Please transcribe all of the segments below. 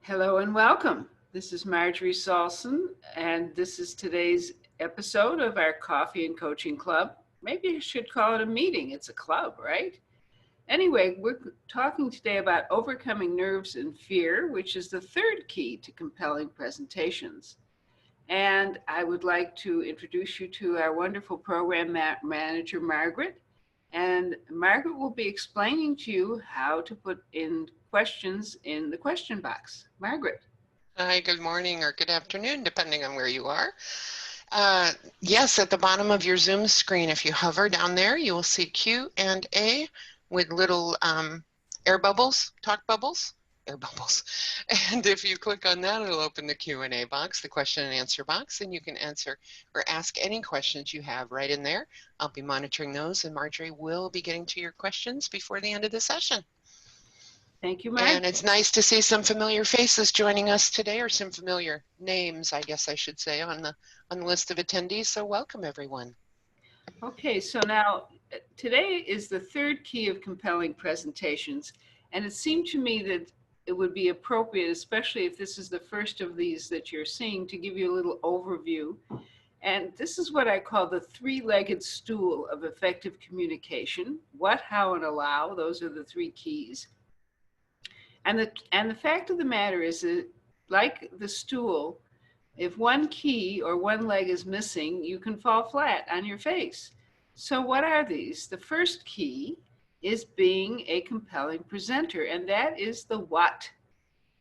Hello and welcome. This is Marjorie Saulson, and this is today's episode of our Coffee and Coaching Club. Maybe I should call it a meeting. It's a club, right? Anyway, we're talking today about overcoming nerves and fear, which is the third key to compelling presentations. And I would like to introduce you to our wonderful program manager, Margaret. And Margaret will be explaining to you how to put in questions in the question box. Margaret. Hi, good morning or good afternoon, depending on where you are. Yes, at the bottom of your Zoom screen, if you hover down there, you will see Q&A with little air bubbles, talk bubbles, air bubbles. And if you click on that, it'll open the Q&A box, the question and answer box, and you can answer or ask any questions you have right in there. I'll be monitoring those, and Marjorie will be getting to your questions before the end of the session. Thank you, Mike. And it's nice to see some familiar faces joining us today, or some familiar names, I guess I should say, on the list of attendees. So welcome, everyone. Okay, so now today is the third key of compelling presentations, and it seemed to me that it would be appropriate, especially if this is the first of these that you're seeing, to give you a little overview. And this is what I call the three-legged stool of effective communication. What, how, and allow, those are the three keys. And the fact of the matter is that, like the stool, if one key or one leg is missing, you can fall flat on your face. So what are these? The first key is being a compelling presenter, and that is the what.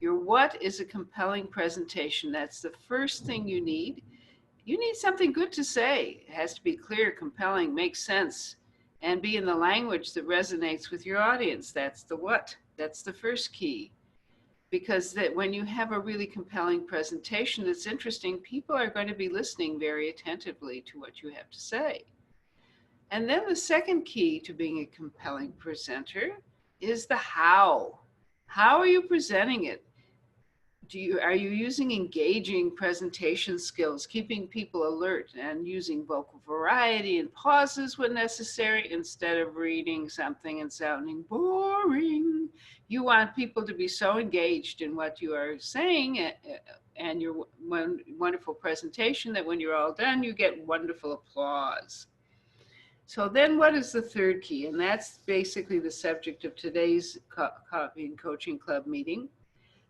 Your what is a compelling presentation. That's the first thing you need. You need something good to say. It has to be clear, compelling, make sense, and be in the language that resonates with your audience. That's the what. That's the first key. Because that when you have a really compelling presentation that's interesting, people are going to be listening very attentively to what you have to say. And then the second key to being a compelling presenter is the how. How are you presenting it? Are you using engaging presentation skills, keeping people alert and using vocal variety and pauses when necessary instead of reading something and sounding boring? You want people to be so engaged in what you are saying and your wonderful presentation that when you're all done, you get wonderful applause. So then what is the third key? And that's basically the subject of today's Coffee and Coaching Club meeting.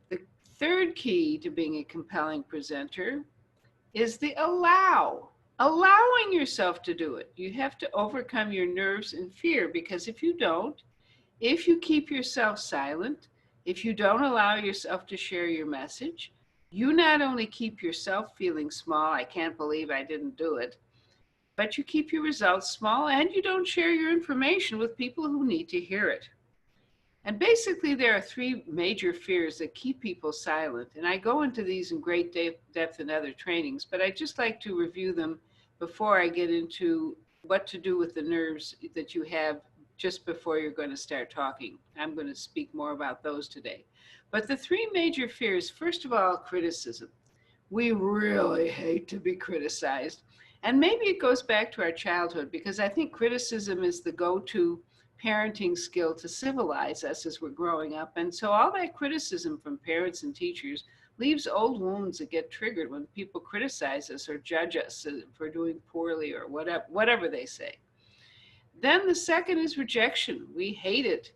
The third key to being a compelling presenter is the allow. Allowing yourself to do it. You have to overcome your nerves and fear, because if you don't, if you keep yourself silent, if you don't allow yourself to share your message, you not only keep yourself feeling small, I can't believe I didn't do it, but you keep your results small and you don't share your information with people who need to hear it. And basically, there are three major fears that keep people silent. And I go into these in great depth in other trainings, but I just like to review them before I get into what to do with the nerves that you have just before you're going to start talking. I'm going to speak more about those today. But the three major fears, first of all, criticism. We really hate to be criticized. And maybe it goes back to our childhood, because I think criticism is the go-to parenting skill to civilize us as we're growing up. And so all that criticism from parents and teachers leaves old wounds that get triggered when people criticize us or judge us for doing poorly or whatever they say. Then the second is rejection. We hate it.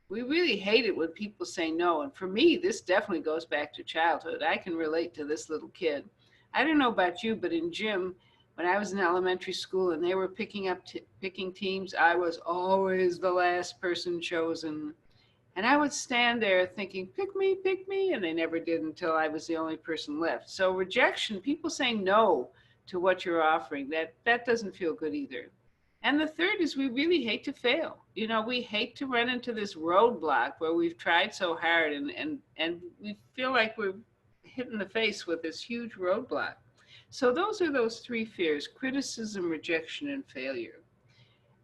We really hate it when people say no. And for me, this definitely goes back to childhood. I can relate to this little kid. I don't know about you, but in gym, when I was in elementary school and they were picking teams, I was always the last person chosen. And I would stand there thinking, pick me, and they never did until I was the only person left. So rejection, people saying no to what you're offering, that doesn't feel good either. And the third is we really hate to fail. You know, we hate to run into this roadblock where we've tried so hard and we feel like we're hit in the face with this huge roadblock. So those are those three fears: criticism, rejection, and failure.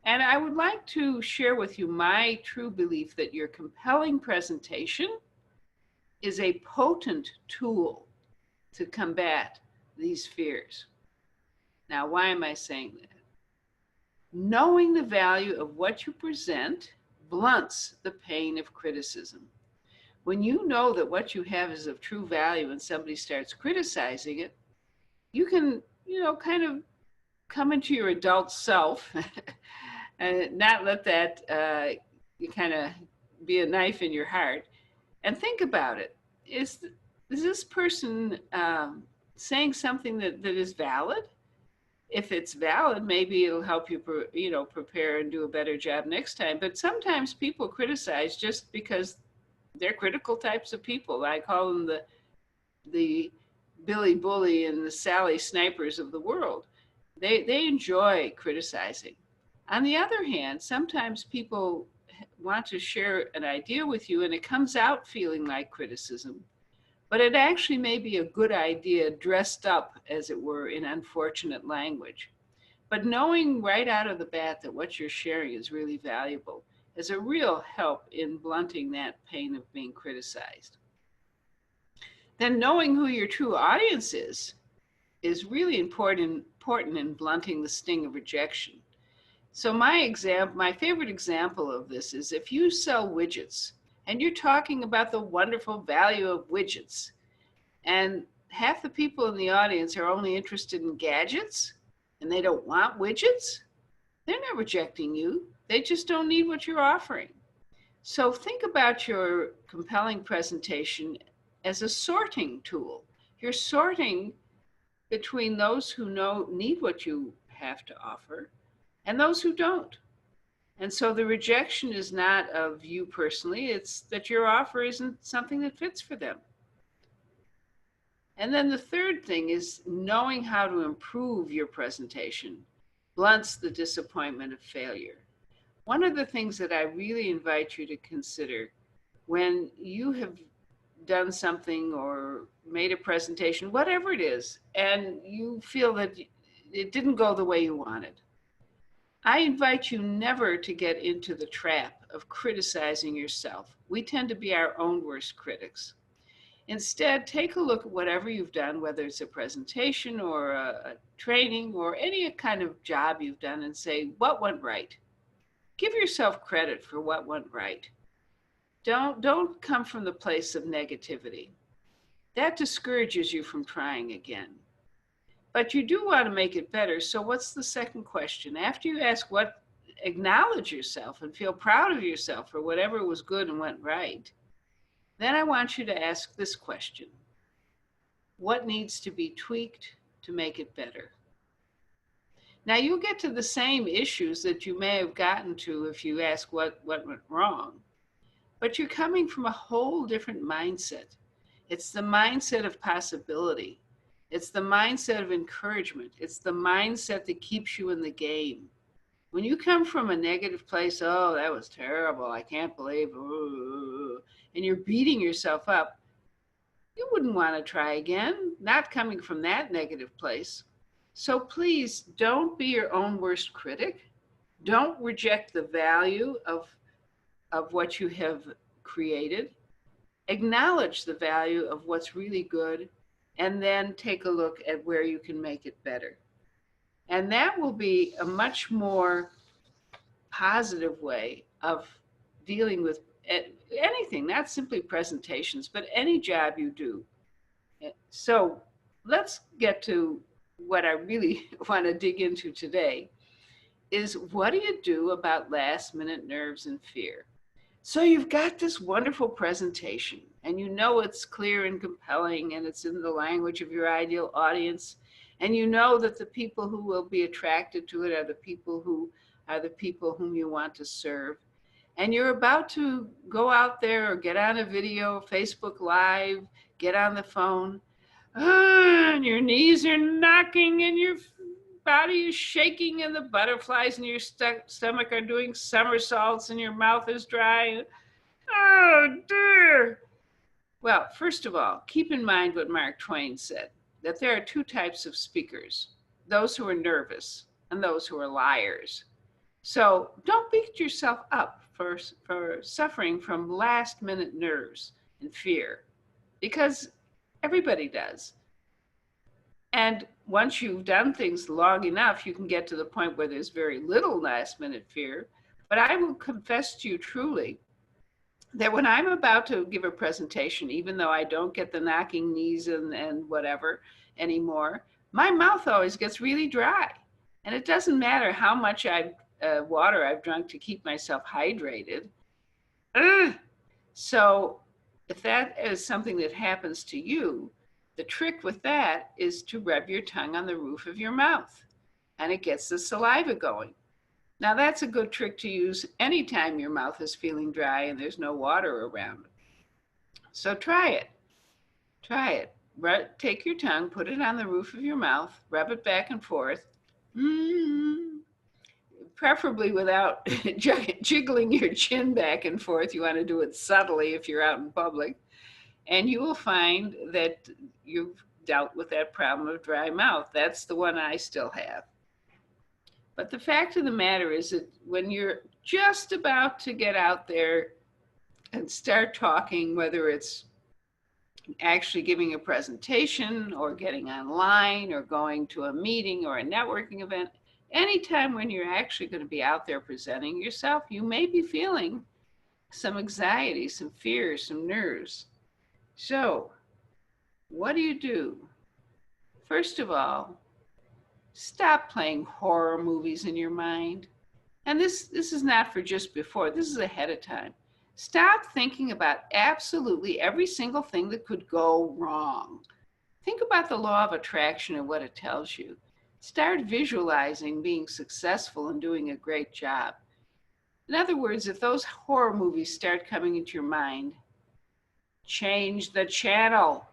And I would like to share with you my true belief that your compelling presentation is a potent tool to combat these fears. Now, why am I saying that? Knowing the value of what you present blunts the pain of criticism. When you know that what you have is of true value and somebody starts criticizing it, you can, kind of come into your adult self and not let that you kind of be a knife in your heart, and think about it. Is this person saying something that is valid? If it's valid, maybe it'll help you, prepare and do a better job next time. But sometimes people criticize just because they're critical types of people. I call them the Billy Bully and the Sally Snipers of the world. They enjoy criticizing. On the other hand, sometimes people want to share an idea with you and it comes out feeling like criticism, but it actually may be a good idea dressed up, as it were, in unfortunate language. But knowing right out of the bat that what you're sharing is really valuable is a real help in blunting that pain of being criticized. Then knowing who your true audience is really important in blunting the sting of rejection. So my favorite example of this is if you sell widgets and you're talking about the wonderful value of widgets, and half the people in the audience are only interested in gadgets and they don't want widgets, they're not rejecting you. They just don't need what you're offering. So think about your compelling presentation as a sorting tool. You're sorting between those who need what you have to offer and those who don't. And so the rejection is not of you personally, it's that your offer isn't something that fits for them. And then the third thing is knowing how to improve your presentation blunts the disappointment of failure. One of the things that I really invite you to consider when you have done something or made a presentation, whatever it is, and you feel that it didn't go the way you wanted, I invite you never to get into the trap of criticizing yourself. We tend to be our own worst critics. Instead, take a look at whatever you've done, whether it's a presentation or a training or any kind of job you've done, and say, what went right? Give yourself credit for what went right. Don't come from the place of negativity. That discourages you from trying again. But you do want to make it better. So what's the second question? After you ask what, acknowledge yourself and feel proud of yourself for whatever was good and went right. Then I want you to ask this question. What needs to be tweaked to make it better? Now you'll get to the same issues that you may have gotten to if you ask what went wrong, but you're coming from a whole different mindset. It's the mindset of possibility. It's the mindset of encouragement. It's the mindset that keeps you in the game. When you come from a negative place, oh, that was terrible, I can't believe, and you're beating yourself up, you wouldn't want to try again, not coming from that negative place. So please don't be your own worst critic. Don't reject the value of what you have created. Acknowledge the value of what's really good, and then take a look at where you can make it better. And that will be a much more positive way of dealing with anything, not simply presentations, but any job you do. So let's get to what I really want to dig into today is what do you do about last minute nerves and fear? So you've got this wonderful presentation and you know it's clear and compelling and it's in the language of your ideal audience. And you know that the people who will be attracted to it are the people whom you want to serve. And you're about to go out there or get on a video, Facebook Live, get on the phone, and your knees are knocking and your body is shaking and the butterflies in your stomach are doing somersaults and your mouth is dry. Oh dear. Well, first of all, keep in mind what Mark Twain said, that there are two types of speakers, those who are nervous and those who are liars. So don't beat yourself up for suffering from last minute nerves and fear, because everybody does. And once you've done things long enough, you can get to the point where there's very little last minute fear. But I will confess to you truly that when I'm about to give a presentation, even though I don't get the knocking knees and whatever anymore, my mouth always gets really dry. And it doesn't matter how much water I've drunk to keep myself hydrated. Ugh. So if that is something that happens to you, the trick with that is to rub your tongue on the roof of your mouth, and it gets the saliva going. Now that's a good trick to use anytime your mouth is feeling dry and there's no water around. So try it. Try it. Take your tongue, put it on the roof of your mouth, rub it back and forth. Mm, Preferably without jiggling your chin back and forth. You want to do it subtly if you're out in public. And you will find that you've dealt with that problem of dry mouth. That's the one I still have. But the fact of the matter is that when you're just about to get out there and start talking, whether it's actually giving a presentation or getting online or going to a meeting or a networking event, anytime when you're actually going to be out there presenting yourself, you may be feeling some anxiety, some fear, some nerves. So what do? First of all, stop playing horror movies in your mind. And this is not for just before, this is ahead of time. Stop thinking about absolutely every single thing that could go wrong. Think about the law of attraction and what it tells you. Start visualizing being successful and doing a great job. In other words, if those horror movies start coming into your mind, change the channel.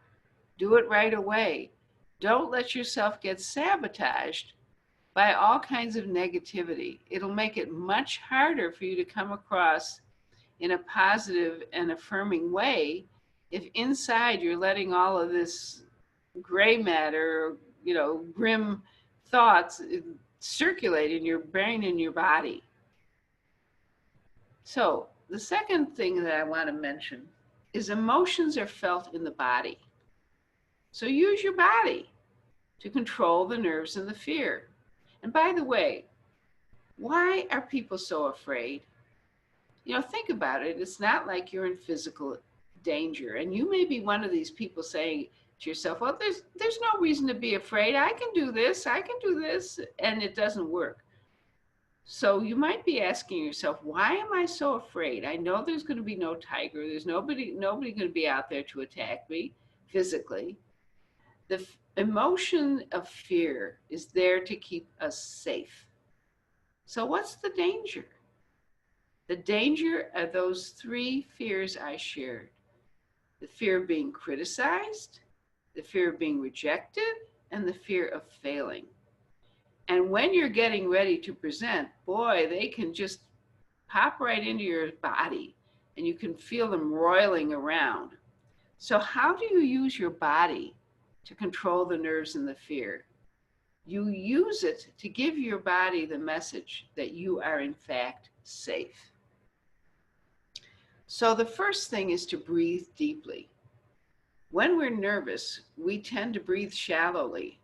Do it right away. Don't let yourself get sabotaged by all kinds of negativity. It'll make it much harder for you to come across in a positive and affirming way if inside you're letting all of this gray matter, grim thoughts circulate in your brain and your body. So the second thing that I want to mention is emotions are felt in the body. So use your body to control the nerves and the fear. And by the way, why are people so afraid? Think about it. It's not like you're in physical danger. And you may be one of these people saying to yourself, well, there's no reason to be afraid. I can do this. And it doesn't work. So you might be asking yourself, why am I so afraid? I know there's going to be no tiger. There's nobody going to be out there to attack me physically. The emotion of fear is there to keep us safe. So what's the danger? The danger are those three fears I shared. The fear of being criticized, the fear of being rejected, and the fear of failing. And when you're getting ready to present, boy, they can just pop right into your body and you can feel them roiling around. So how do you use your body to control the nerves and the fear? You use it to give your body the message that you are in fact safe. So the first thing is to breathe deeply. When we're nervous, we tend to breathe shallowly.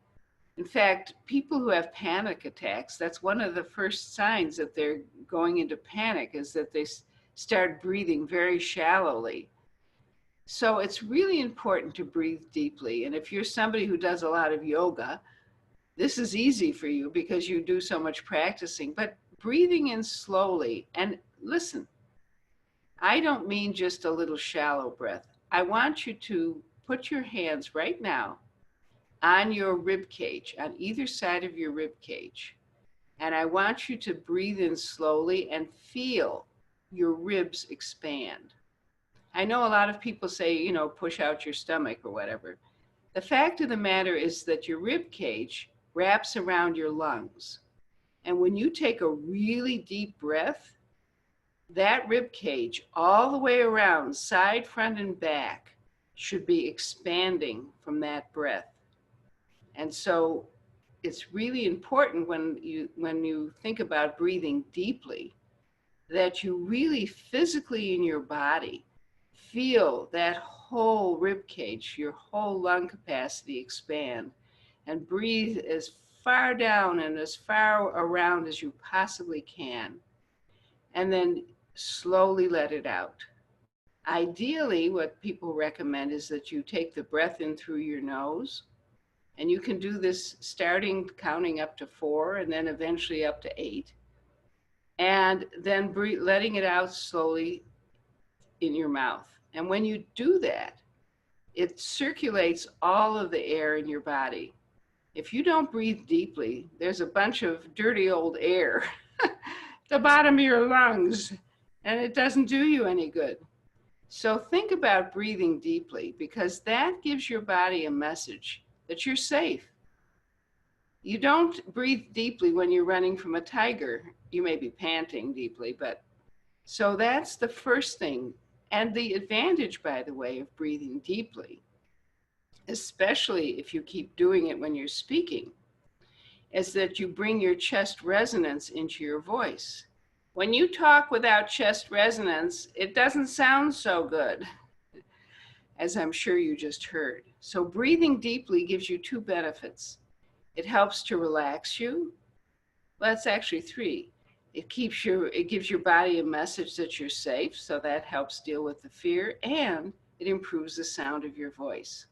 In fact, people who have panic attacks, that's one of the first signs that they're going into panic, is that they start breathing very shallowly. So it's really important to breathe deeply. And if you're somebody who does a lot of yoga, this is easy for you because you do so much practicing, but breathing in slowly. And listen, I don't mean just a little shallow breath. I want you to put your hands right now on your rib cage, on either side of your rib cage. And I want you to breathe in slowly and feel your ribs expand. I know a lot of people say, push out your stomach or whatever. The fact of the matter is that your rib cage wraps around your lungs. And when you take a really deep breath, that rib cage all the way around, side, front, and back, should be expanding from that breath. And so it's really important when you think about breathing deeply that you really physically in your body feel that whole rib cage, your whole lung capacity expand, and breathe as far down and as far around as you possibly can. And then slowly let it out. Ideally, what people recommend is that you take the breath in through your nose, and you can do this starting counting up to 4 and then eventually up to 8, and then letting it out slowly in your mouth. And when you do that, it circulates all of the air in your body. If you don't breathe deeply, there's a bunch of dirty old air at the bottom of your lungs, and it doesn't do you any good. So think about breathing deeply, because that gives your body a message that you're safe. You don't breathe deeply when you're running from a tiger. You may be panting deeply, but so that's the first thing. And the advantage, by the way, of breathing deeply, especially if you keep doing it when you're speaking, is that you bring your chest resonance into your voice. When you talk without chest resonance, it doesn't sound so good, as I'm sure you just heard. So breathing deeply gives you 2 benefits. It helps to relax you. Well, that's actually 3. It gives your body a message that you're safe, so that helps deal with the fear, and it improves the sound of your voice.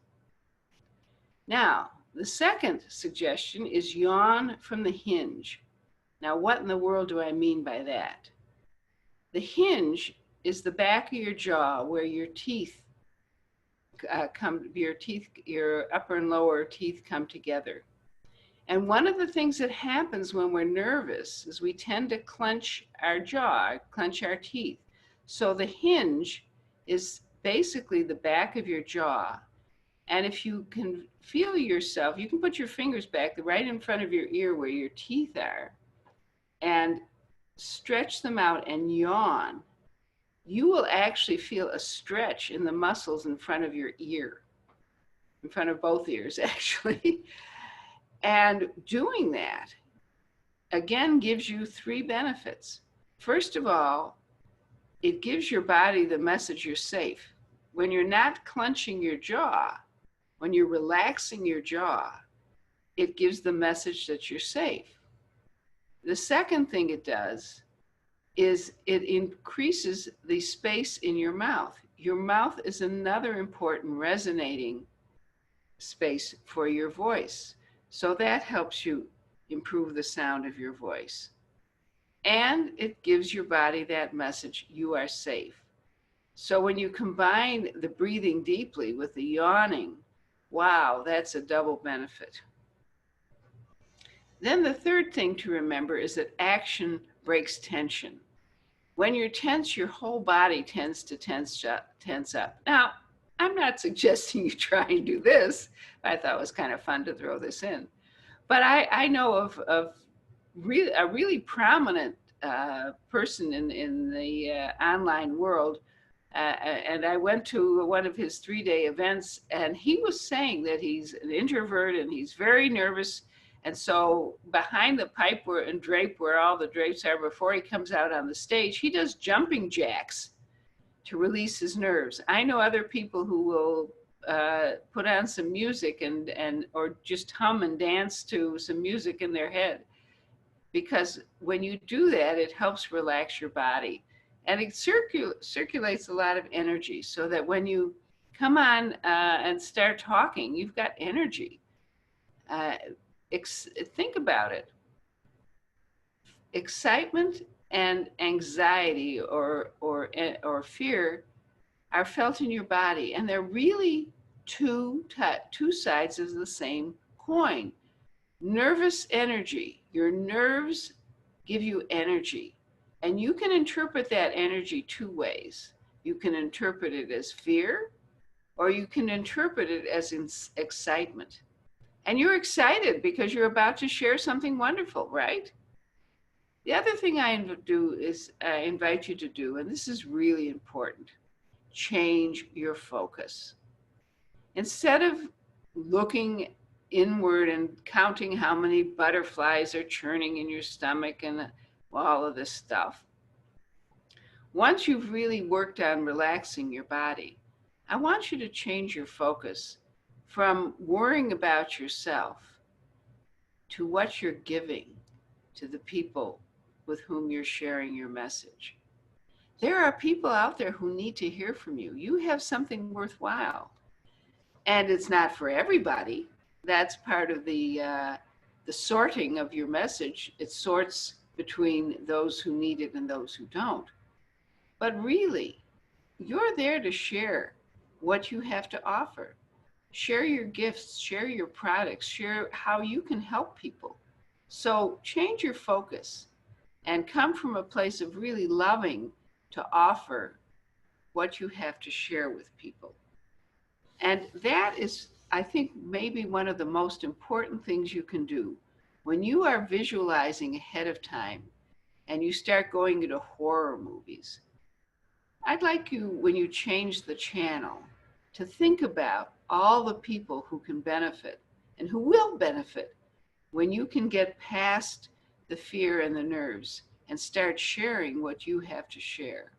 Now, the second suggestion is yawn from the hinge. Now, what in the world do I mean by that? The hinge is the back of your jaw where your teeth your upper and lower teeth come together. And one of the things that happens when we're nervous is we tend to clench our jaw, clench our teeth. So the hinge is basically the back of your jaw. And if you can feel yourself, you can put your fingers back right in front of your ear where your teeth are and stretch them out and yawn. You will actually feel a stretch in the muscles in front of your ear, in front of both ears, actually. And doing that, again, gives you 3 benefits. First of all, it gives your body the message you're safe. When you're not clenching your jaw, when you're relaxing your jaw, it gives the message that you're safe. The second thing it does is it increases the space in your mouth. Your mouth is another important resonating space for your voice. So that helps you improve the sound of your voice. And it gives your body that message, you are safe. So when you combine the breathing deeply with the yawning, wow, that's a double benefit. Then the third thing to remember is that action breaks tension. When you're tense, your whole body tends to tense up. Now, I'm not suggesting you try and do this. I thought it was kind of fun to throw this in. But I know of a really prominent person in the online world, and I went to one of his 3-day events, and he was saying that he's an introvert and he's very nervous. And so behind the pipe and drape where all the drapes are before he comes out on the stage, he does jumping jacks to release his nerves. I know other people who will put on some music and or just hum and dance to some music in their head. Because when you do that, it helps relax your body. And it circulates a lot of energy, so that when you come on and start talking, you've got energy. Think about it. Excitement and anxiety or fear are felt in your body, and they're really two sides of the same coin. Nervous energy, your nerves give you energy, and you can interpret that energy 2 ways. You can interpret it as fear, or you can interpret it as excitement. And you're excited because you're about to share something wonderful, right? The other thing I invite you to do, and this is really important, change your focus. Instead of looking inward and counting how many butterflies are churning in your stomach and all of this stuff, once you've really worked on relaxing your body, I want you to change your focus from worrying about yourself to what you're giving to the people with whom you're sharing your message. there are people out there who need to hear from you. You have something worthwhile. And it's not for everybody. That's part of the sorting of your message. It sorts between those who need it and those who don't. But really, you're there to share what you have to offer. Share your gifts, share your products, share how you can help people. So change your focus and come from a place of really loving to offer what you have to share with people. And that is, I think, maybe one of the most important things you can do. When you are visualizing ahead of time and you start going into horror movies, I'd like you, when you change the channel, to think about all the people who can benefit and who will benefit when you can get past the fear and the nerves and start sharing what you have to share.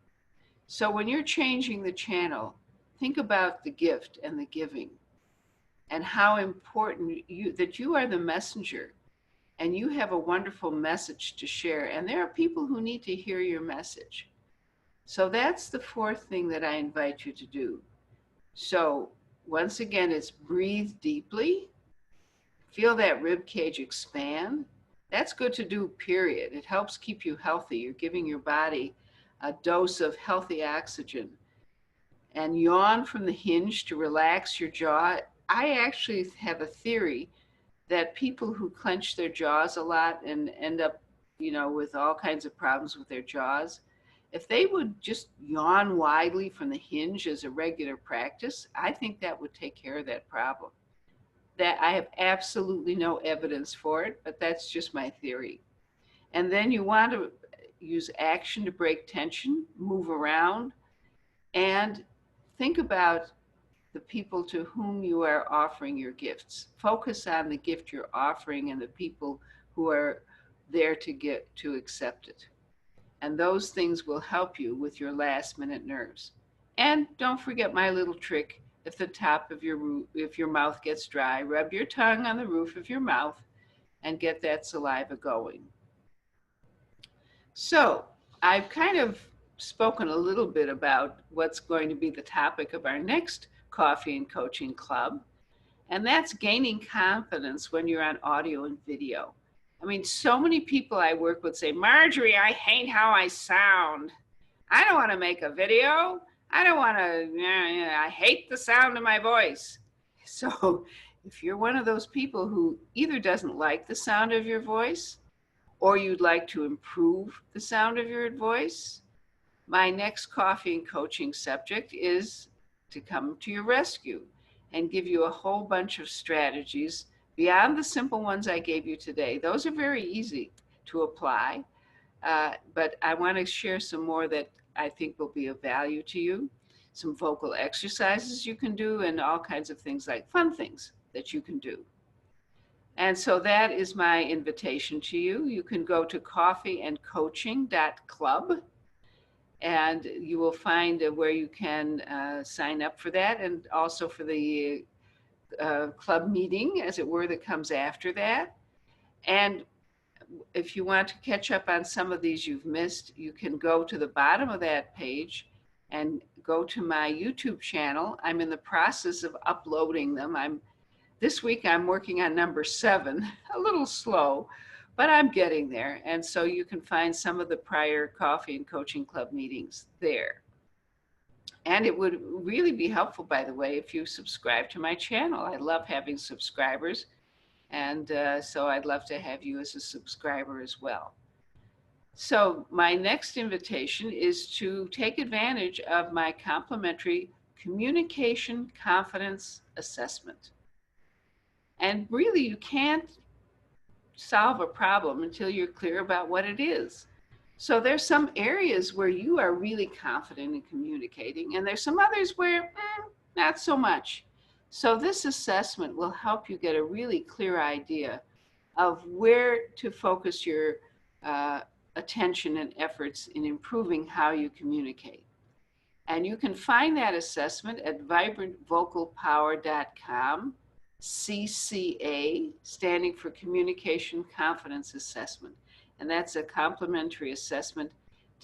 So when you're changing the channel, think about the gift and the giving and how important that you are the messenger and you have a wonderful message to share. And there are people who need to hear your message. So that's the fourth thing that I invite you to do. So once again, it's breathe deeply, feel that rib cage expand. That's good to do, period. It helps keep you healthy. You're giving your body a dose of healthy oxygen. And yawn from the hinge to relax your jaw. I actually have a theory that people who clench their jaws a lot and end up, with all kinds of problems with their jaws, if they would just yawn widely from the hinge as a regular practice, I think that would take care of that problem. That I have absolutely no evidence for it, but that's just my theory. And then you want to use action to break tension, move around, and think about the people to whom you are offering your gifts. Focus on the gift you're offering and the people who are there to accept it. And those things will help you with your last minute nerves. And don't forget my little trick. If the top of if your mouth gets dry, rub your tongue on the roof of your mouth and get that saliva going. So I've kind of spoken a little bit about what's going to be the topic of our next Coffee and Coaching Club, and that's gaining confidence when you're on audio and video. I mean, so many people I work with say, Marjorie, I hate how I sound. I don't want to make a video. I don't want to, I hate the sound of my voice. So if you're one of those people who either doesn't like the sound of your voice or you'd like to improve the sound of your voice, my next Coffee and Coaching subject is to come to your rescue and give you a whole bunch of strategies beyond the simple ones I gave you today. Those are very easy to apply, but I want to share some more that I think will be of value to you. Some vocal exercises you can do and all kinds of things, like fun things that you can do. And so that is my invitation to you. You can go to coffeeandcoaching.club and you will find where you can sign up for that, and also for the club meeting, as it were, that comes after that. And if you want to catch up on some of these you've missed, you can go to the bottom of that page and go to my YouTube channel. I'm in the process of uploading them. This week I'm working on number 7, a little slow, but I'm getting there. And so you can find some of the prior Coffee and Coaching Club meetings there. And it would really be helpful, by the way, if you subscribe to my channel. I love having subscribers. And so I'd love to have you as a subscriber as well. So my next invitation is to take advantage of my complimentary communication confidence assessment. And really, you can't solve a problem until you're clear about what it is. So there's some areas where you are really confident in communicating, and there's some others where not so much. So this assessment will help you get a really clear idea of where to focus your attention and efforts in improving how you communicate. And you can find that assessment at vibrantvocalpower.com, CCA, standing for Communication Confidence Assessment. And that's a complimentary assessment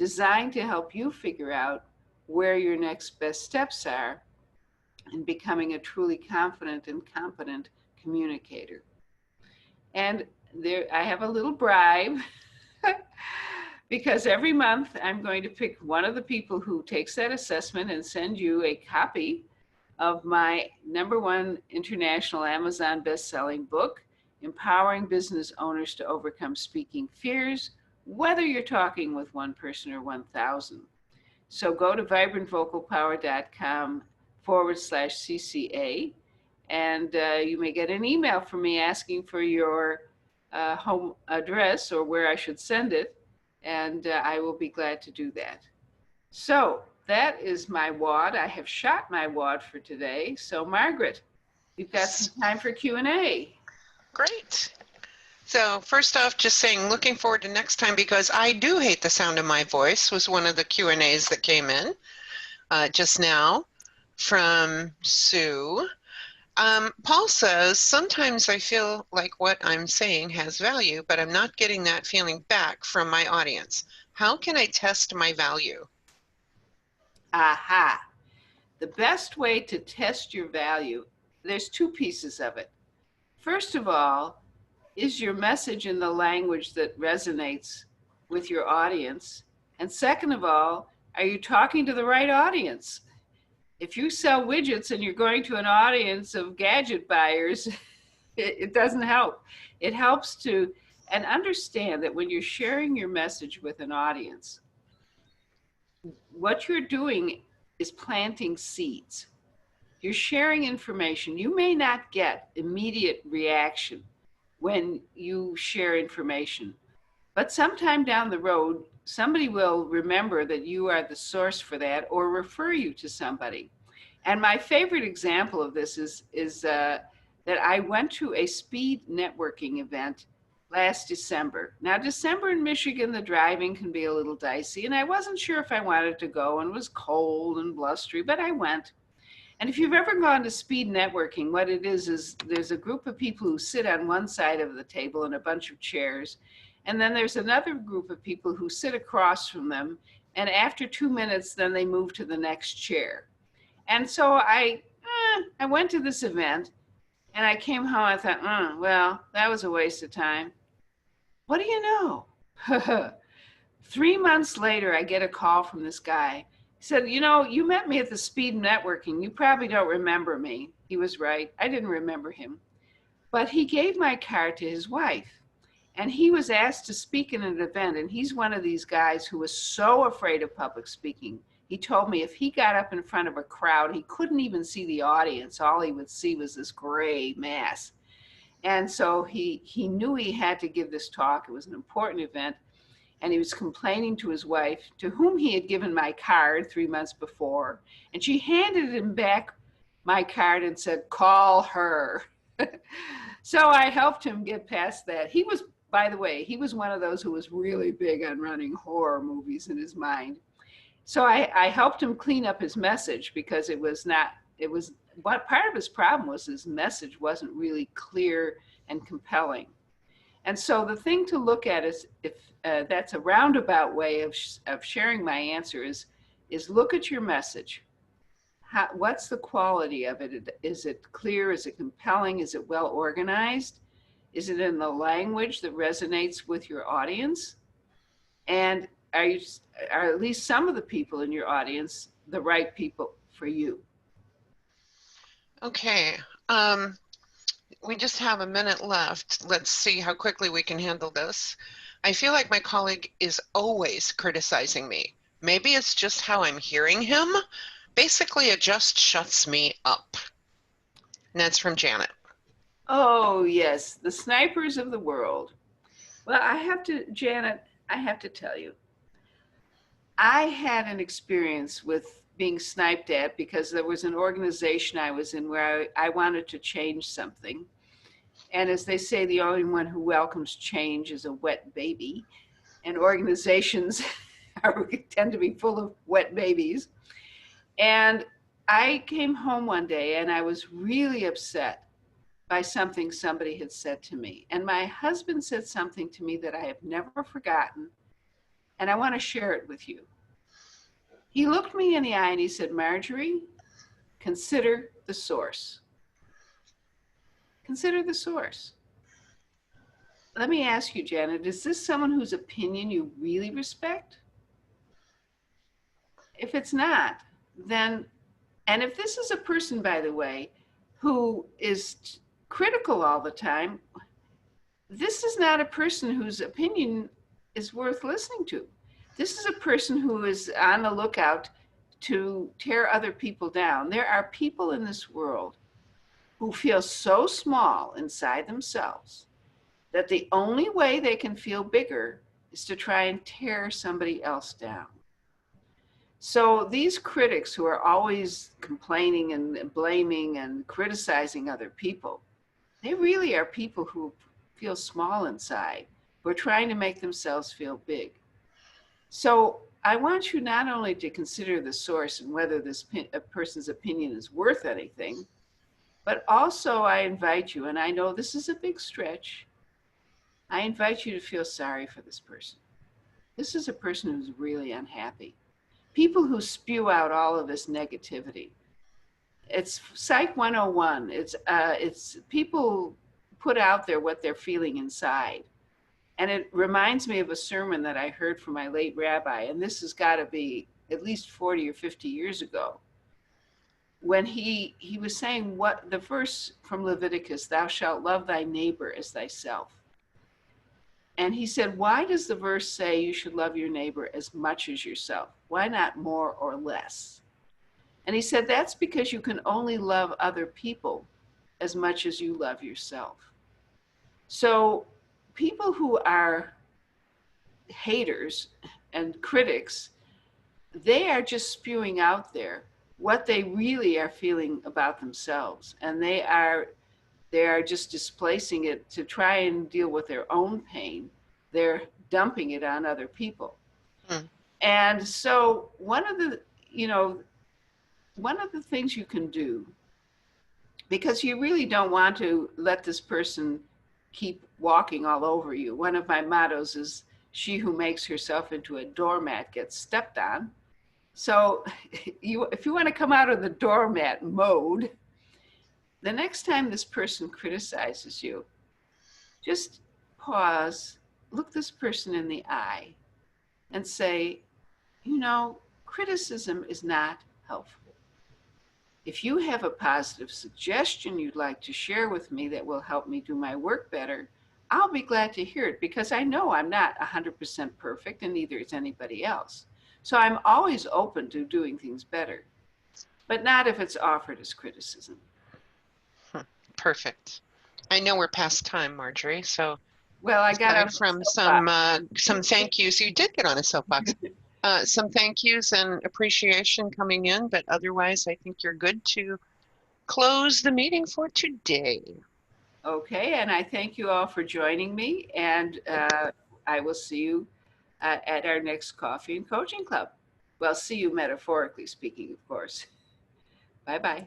designed to help you figure out where your next best steps are in becoming a truly confident and competent communicator. And there, I have a little bribe because every month I'm going to pick one of the people who takes that assessment and send you a copy of my #1 international Amazon best-selling book, Empowering Business Owners to Overcome Speaking Fears, whether you're talking with one person or 1,000. So go to vibrantvocalpower.com/CCA, and you may get an email from me asking for your home address or where I should send it, and I will be glad to do that. So that is my wad. I have shot my wad for today. So Margaret, we've got some time for Q&A. Great. So first off, just saying, looking forward to next time, because I do hate the sound of my voice, was one of the Q&As that came in just now from Sue. Paul says, sometimes I feel like what I'm saying has value, but I'm not getting that feeling back from my audience. How can I test my value? Aha. The best way to test your value, there's two pieces of it. First of all, is your message in the language that resonates with your audience? And second of all, are you talking to the right audience? If you sell widgets and you're going to an audience of gadget buyers, it doesn't help. It helps to, and understand that when you're sharing your message with an audience, what you're doing is planting seeds. You're sharing information. You may not get immediate reaction when you share information, but sometime down the road, somebody will remember that you are the source for that or refer you to somebody. And my favorite example of this is that I went to a speed networking event last December. Now, December in Michigan, the driving can be a little dicey, and I wasn't sure if I wanted to go, and it was cold and blustery, but I went. And if you've ever gone to speed networking, what it is there's a group of people who sit on one side of the table in a bunch of chairs, and then there's another group of people who sit across from them, and after 2 minutes, then they move to the next chair. And so I went to this event, and I came home, I thought, well, that was a waste of time. What do you know? 3 months later, I get a call from this guy. He said, you met me at the speed networking. You probably don't remember me. He was right. I didn't remember him. But he gave my card to his wife. And he was asked to speak in an event. And he's one of these guys who was so afraid of public speaking. He told me if he got up in front of a crowd, he couldn't even see the audience. All he would see was this gray mass. And so he knew he had to give this talk. It was an important event. And he was complaining to his wife, to whom he had given my card 3 months before. And she handed him back my card and said, call her. So I helped him get past that. He was, by the way, he was one of those who was really big on running horror movies in his mind. So I helped him clean up his message, because what part of his problem was his message wasn't really clear and compelling. And so the thing to look at is, if that's a roundabout way of sharing my answer, is look at your message. What's the quality of it? Is it clear? Is it compelling? Is it well organized? Is it in the language that resonates with your audience? And are at least some of the people in your audience the right people for you? Okay. We just have a minute left. Let's see how quickly we can handle this. I feel like my colleague is always criticizing me. Maybe it's just how I'm hearing him. Basically, it just shuts me up. And that's from Janet. Oh, yes, the snipers of the world. Well, Janet, I have to tell you, I had an experience with being sniped at because there was an organization I was in where I wanted to change something. And as they say, the only one who welcomes change is a wet baby. And organizations tend to be full of wet babies. And I came home one day and I was really upset by something somebody had said to me. And my husband said something to me that I have never forgotten. and I want to share it with you. He looked me in the eye and he said, Marjorie, consider the source. Consider the source. Let me ask you, Janet, is this someone whose opinion you really respect? If it's not, then, and if this is a person, by the way, who is critical all the time, this is not a person whose opinion is worth listening to. This is a person who is on the lookout to tear other people down. There are people in this world who feel so small inside themselves that the only way they can feel bigger is to try and tear somebody else down. So these critics who are always complaining and blaming and criticizing other people, they really are people who feel small inside, who are trying to make themselves feel big. So I want you not only to consider the source and whether this person's opinion is worth anything, but also I invite you, and I know this is a big stretch, I invite you to feel sorry for this person. This is a person who's really unhappy. People who spew out all of this negativity. It's Psych 101. It's people put out there what they're feeling inside. And it reminds me of a sermon that I heard from my late rabbi, and this has got to be at least 40 or 50 years ago, when he was saying what the verse from Leviticus, thou shalt love thy neighbor as thyself. And he said, why does the verse say you should love your neighbor as much as yourself? Why not more or less? And he said, that's because you can only love other people as much as you love yourself. So people who are haters and critics, they are just spewing out there what they really are feeling about themselves. And they are just displacing it to try and deal with their own pain. They're dumping it on other people. And so one of the things you can do, because you really don't want to let this person keep walking all over you. One of my mottos is, she who makes herself into a doormat gets stepped on. So if you want to come out of the doormat mode, the next time this person criticizes you, just pause, look this person in the eye and say, criticism is not helpful. If you have a positive suggestion you'd like to share with me that will help me do my work better, I'll be glad to hear it, because I know I'm not 100% perfect, and neither is anybody else. So I'm always open to doing things better, but not if it's offered as criticism. Perfect. I know we're past time, Marjorie, so well, I got aside from some thank yous. You did get on a soapbox. Some thank yous and appreciation coming in, but otherwise I think you're good to close the meeting for today. Okay, and I thank you all for joining me, and I will see you at our next Coffee and Coaching Club. Well, see you metaphorically speaking, of course. Bye-bye.